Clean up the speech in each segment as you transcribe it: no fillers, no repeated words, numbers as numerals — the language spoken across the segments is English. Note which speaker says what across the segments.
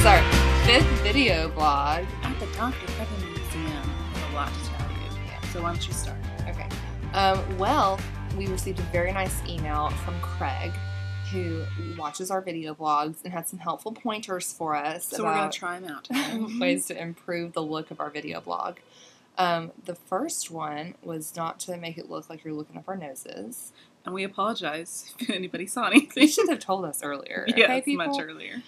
Speaker 1: our 5th video blog.
Speaker 2: At the Dr. Pepper Museum, I have a lot to tell you.
Speaker 1: Yeah.
Speaker 2: So why don't you start?
Speaker 1: Okay. Well, we received a very nice email from Craig, who watches our video blogs and had some helpful pointers for us
Speaker 2: So we're going to try them out today.
Speaker 1: ways to improve the look of our video blog. The first one was not to make it look like you're looking up our noses.
Speaker 2: And we apologize if anybody saw anything.
Speaker 1: You should have told us earlier.
Speaker 2: Yes,
Speaker 1: okay, people?
Speaker 2: much earlier.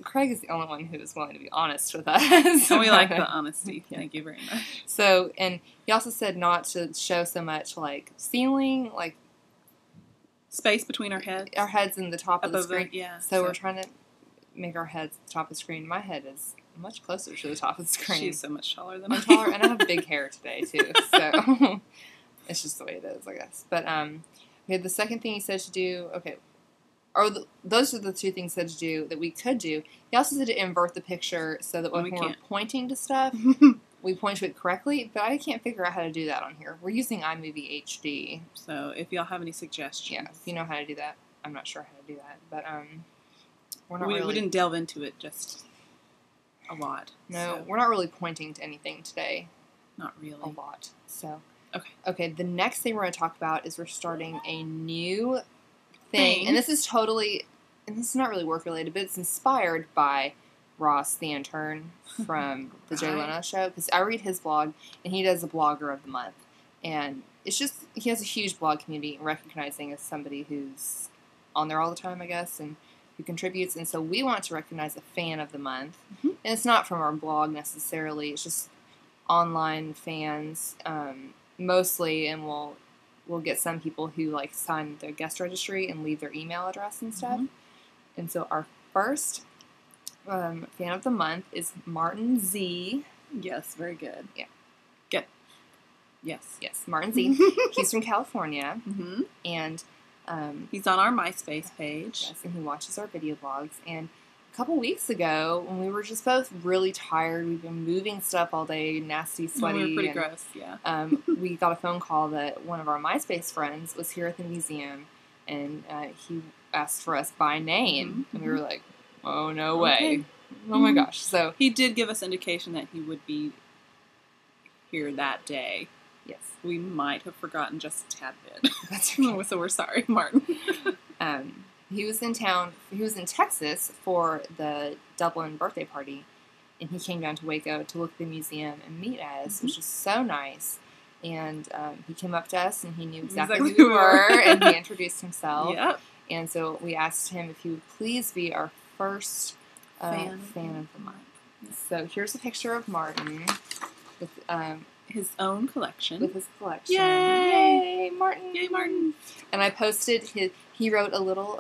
Speaker 1: Craig is the only one who is willing to be honest with us.
Speaker 2: And we like the honesty.
Speaker 1: Yeah.
Speaker 2: Thank you very much.
Speaker 1: So, and he also said not to show so much like ceiling, like
Speaker 2: Space between our heads.
Speaker 1: our heads in the top of the
Speaker 2: Above the-
Speaker 1: screen.
Speaker 2: yeah,
Speaker 1: So
Speaker 2: so-
Speaker 1: we're trying to make our heads at the top of the screen. My head is much closer to the top of the screen.
Speaker 2: She's so much taller than
Speaker 1: I'm
Speaker 2: I
Speaker 1: taller,
Speaker 2: am.
Speaker 1: and I have big hair today too. So it's just the way it is, I guess. But okay, the second thing he said to do. Okay. Those are the two things he said to do that we could do. He also said to invert the picture so that when
Speaker 2: We
Speaker 1: we're
Speaker 2: can't.
Speaker 1: pointing to stuff, we point to it correctly, but I can't figure out how to do that on here. We're using iMovie HD.
Speaker 2: So if y'all have any suggestions.
Speaker 1: Yeah, if you know how to do that. I'm not sure how to do that, but we're not
Speaker 2: we
Speaker 1: really...
Speaker 2: didn't delve into it just a lot.
Speaker 1: No,
Speaker 2: so
Speaker 1: we're not really pointing to anything today.
Speaker 2: not really.
Speaker 1: A lot. So,
Speaker 2: Okay.
Speaker 1: the next thing we're going to talk about is we're starting a new thing. And this is not really work related, but it's inspired by Ross the intern from the Jay
Speaker 2: Right.
Speaker 1: Leno show, because I read his blog and he does a blogger of the month, and it's just he has a huge blog community, recognizing as somebody who's on there all the time, I guess, and who contributes. And so we want to recognize a fan of the month, and it's not from our blog necessarily, it's just online fans mostly, and we'll get some people who like sign their guest registry and leave their email address and stuff. And so our first fan of the month is Martin Z.
Speaker 2: Yes, very good.
Speaker 1: Yeah.
Speaker 2: Good. Yes.
Speaker 1: Yes, Martin Z. He's from California,
Speaker 2: Mm-hmm.
Speaker 1: and
Speaker 2: He's on our MySpace page.
Speaker 1: yes, and he watches our video blogs. And a couple weeks ago, when we were just both really tired, we've been moving stuff all day, nasty, sweaty.
Speaker 2: We were pretty
Speaker 1: and,
Speaker 2: gross, yeah.
Speaker 1: we got a phone call that one of our MySpace friends was here at the museum, and he asked for us by name, and we were like, "Oh no way!
Speaker 2: Okay.
Speaker 1: Oh my gosh!" So
Speaker 2: He did give us indication that he would be here that day.
Speaker 1: yes,
Speaker 2: We might have forgotten just a tad bit.
Speaker 1: that's okay.
Speaker 2: So we're sorry, Martin.
Speaker 1: He was in town. He was in Texas for the Dublin birthday party, and he came down to Waco to look at the museum and meet us, which was so nice. And he came up to us, and he knew exactly who we were, and he introduced himself.
Speaker 2: Yep.
Speaker 1: And so we asked him if he would please be our first fan of the month. So here's a picture of Martin with
Speaker 2: His own collection.
Speaker 1: his collection.
Speaker 2: Yay!
Speaker 1: Yay, Martin!
Speaker 2: Yay, Martin!
Speaker 1: And I posted he wrote a little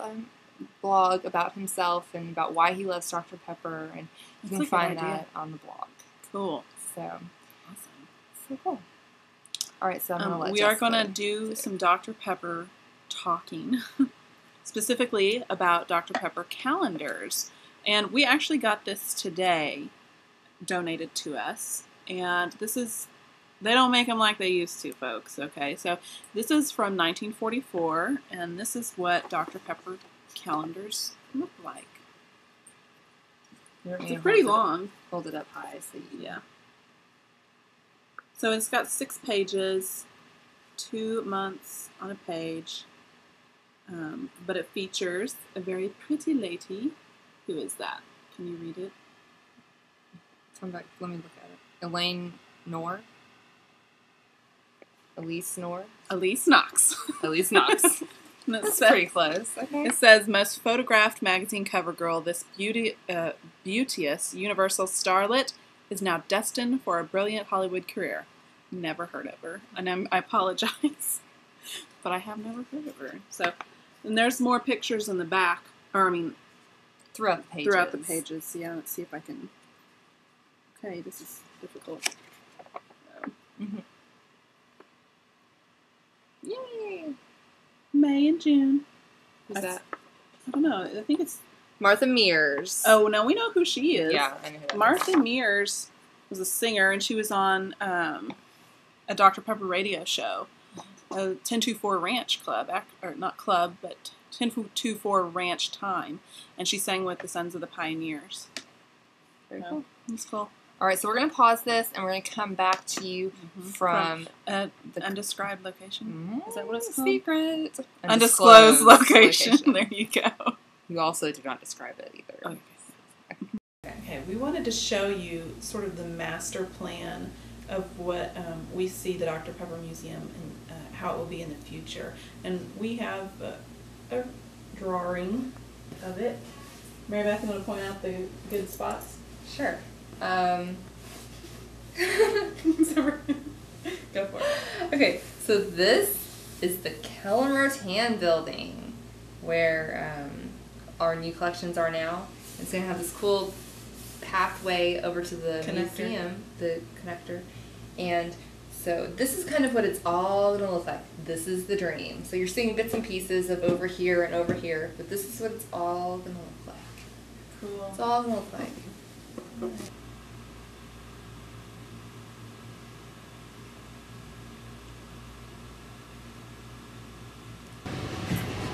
Speaker 1: blog about himself and about why he loves Dr. Pepper, and you
Speaker 2: That's
Speaker 1: can
Speaker 2: a good
Speaker 1: find
Speaker 2: idea.
Speaker 1: that on the blog.
Speaker 2: Cool.
Speaker 1: So,
Speaker 2: Awesome.
Speaker 1: so cool. All right, so I'm going to let
Speaker 2: we are
Speaker 1: Jessica
Speaker 2: going to do some Dr. Pepper talking, specifically about Dr. Pepper calendars. And we actually got this today, donated to us. And this is, they don't make them like they used to, folks, okay? So this is from 1944, and this is what Dr. Pepper calendars look like. It's pretty long.
Speaker 1: Hold it up high so you
Speaker 2: Yeah. So it's got 6 pages, 2 months on a page, but it features a very pretty lady. Who is that? Can you read it?
Speaker 1: Come back. Let me look at it. Elaine Knorr. Elise Knorr.
Speaker 2: Elise Knox.
Speaker 1: Elise Knox.
Speaker 2: And it
Speaker 1: That's
Speaker 2: says-
Speaker 1: pretty close. Okay.
Speaker 2: It says, most photographed magazine cover girl, this beauteous universal starlet is now destined for a brilliant Hollywood career. Never heard of her. And I apologize, but I have never heard of her. So, and there's more pictures in the back, or I mean,
Speaker 1: Throughout the pages.
Speaker 2: throughout the pages. Yeah, let's see if I can. Okay, this is difficult.
Speaker 1: Yay!
Speaker 2: May and June.
Speaker 1: Who's that?
Speaker 2: I don't know. I think it's.
Speaker 1: Martha Mears.
Speaker 2: Oh, no, we know who she is.
Speaker 1: Yeah, I know who that is.
Speaker 2: Martha Mears was a singer, and she was on a Dr. Pepper radio show, 1024 Ranch Club, or not club, but 1024 Ranch Time, and she sang with the Sons of the Pioneers.
Speaker 1: Very cool.
Speaker 2: It's cool.
Speaker 1: All right, so we're going to pause this, and we're going to come back to you from
Speaker 2: the undescribed location. Is that what it's called?
Speaker 1: Secret.
Speaker 2: Undisclosed location. There you go.
Speaker 1: You also did not describe it either.
Speaker 2: Okay, we wanted to show you sort of the master plan of what we see the Dr. Pepper Museum and how it will be in the future. And we have a drawing of it. Mary Beth, you want to point out the good spots?
Speaker 1: Sure.
Speaker 2: Go for it.
Speaker 1: Okay, so this is the Kellen Rotan building where our new collections are now. It's going to have this cool pathway over to the museum, the connector. And so this is kind of what it's all going to look like. This is the dream. So you're seeing bits and pieces of over here and over here, but this is what it's all going to look like.
Speaker 2: Cool.
Speaker 1: It's all going to look like.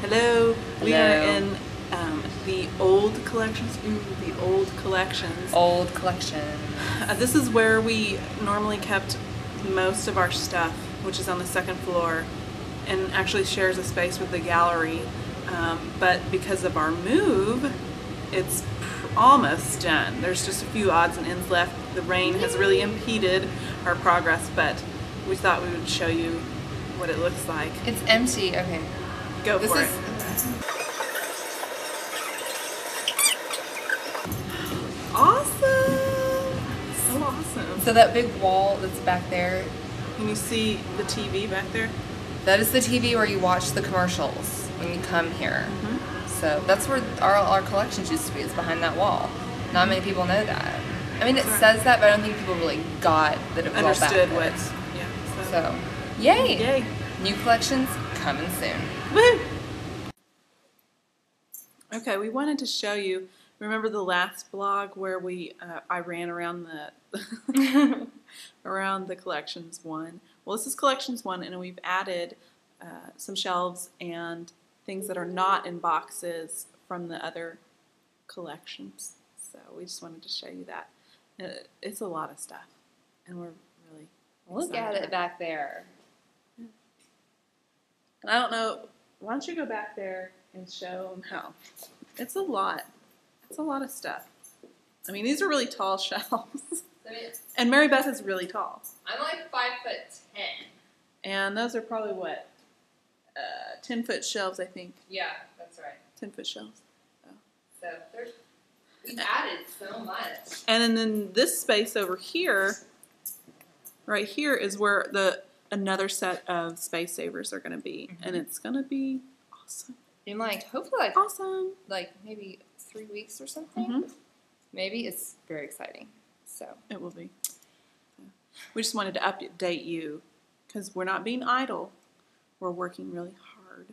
Speaker 2: Hello. We are in the old collections. Ooh, the old collections.
Speaker 1: Old collection.
Speaker 2: This is where we normally kept most of our stuff, which is on the second floor, and actually shares a space with the gallery. But because of our move, it's almost done. There's just a few odds and ends left. The rain has really impeded our progress, but we thought we would show you what it looks like.
Speaker 1: It's empty. Okay.
Speaker 2: Go for it. Awesome! So awesome.
Speaker 1: So that big wall that's back there,
Speaker 2: Can you see the TV back there?
Speaker 1: that is the TV where you watch the commercials when you come here. So that's where our collections used to be, is behind that wall. Not many people know that. I mean, it says that, but I don't think people really got that it was
Speaker 2: Understood
Speaker 1: all back
Speaker 2: what?
Speaker 1: there.
Speaker 2: Yeah.
Speaker 1: So, yay!
Speaker 2: Yay!
Speaker 1: New collections coming soon.
Speaker 2: Woo! Okay, we wanted to show you. Remember the last blog where I ran around the around the collections one? Well, this is collections one, and we've added some shelves and things that are not in boxes from the other collections. So we just wanted to show you that. It's a lot of stuff, and we're really
Speaker 1: Look at it back there.
Speaker 2: And I don't know. Why don't you go back there and show them how? It's a lot. It's a lot of stuff. I mean, these are really tall shelves. And Mary Beth is really tall.
Speaker 1: I'm like 5'10".
Speaker 2: And those are probably what? 10-foot shelves, I think.
Speaker 1: Yeah, that's right.
Speaker 2: 10-foot shelves. Oh.
Speaker 1: So we've added so much.
Speaker 2: And then this space over here, right here, is where another set of space savers are going to be. And it's going to be awesome.
Speaker 1: In hopefully
Speaker 2: awesome.
Speaker 1: Maybe 3 weeks or something. Maybe. It's very exciting. So
Speaker 2: it will be. We just wanted to update you because we're not being idle. We're working really hard.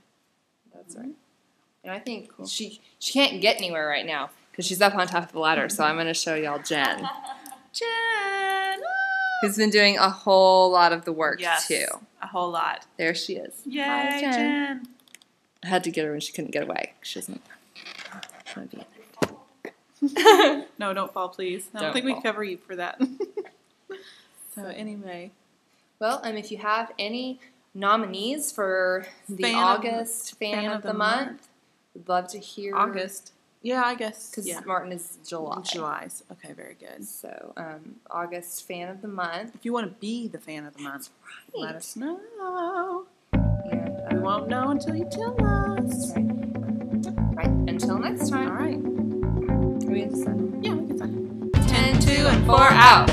Speaker 1: That's right. And I think she can't get anywhere right now because she's up on top of the ladder. So I'm going to show y'all Jen.
Speaker 2: Jen!
Speaker 1: Who's been doing a whole lot of the work too.
Speaker 2: A whole lot.
Speaker 1: There she is.
Speaker 2: Yay,
Speaker 1: Hi,
Speaker 2: Jen.
Speaker 1: I had to get her when she couldn't get away. She doesn't want to be in it.
Speaker 2: No, don't fall, please. I don't think we cover you for that. So anyway.
Speaker 1: Well, if you have any nominees for the August Fan of the Month, we'd love to hear.
Speaker 2: August. Yeah, I guess.
Speaker 1: Because Martin is July.
Speaker 2: July's. Okay, very good.
Speaker 1: So, August Fan of the Month.
Speaker 2: If you want to be the Fan of the Month, let us know.
Speaker 1: And,
Speaker 2: we won't know until you tell us.
Speaker 1: That's right. Until next time.
Speaker 2: All right.
Speaker 1: Are we going to send?
Speaker 2: Yeah, we can send.
Speaker 1: 10, 2, and 4 out.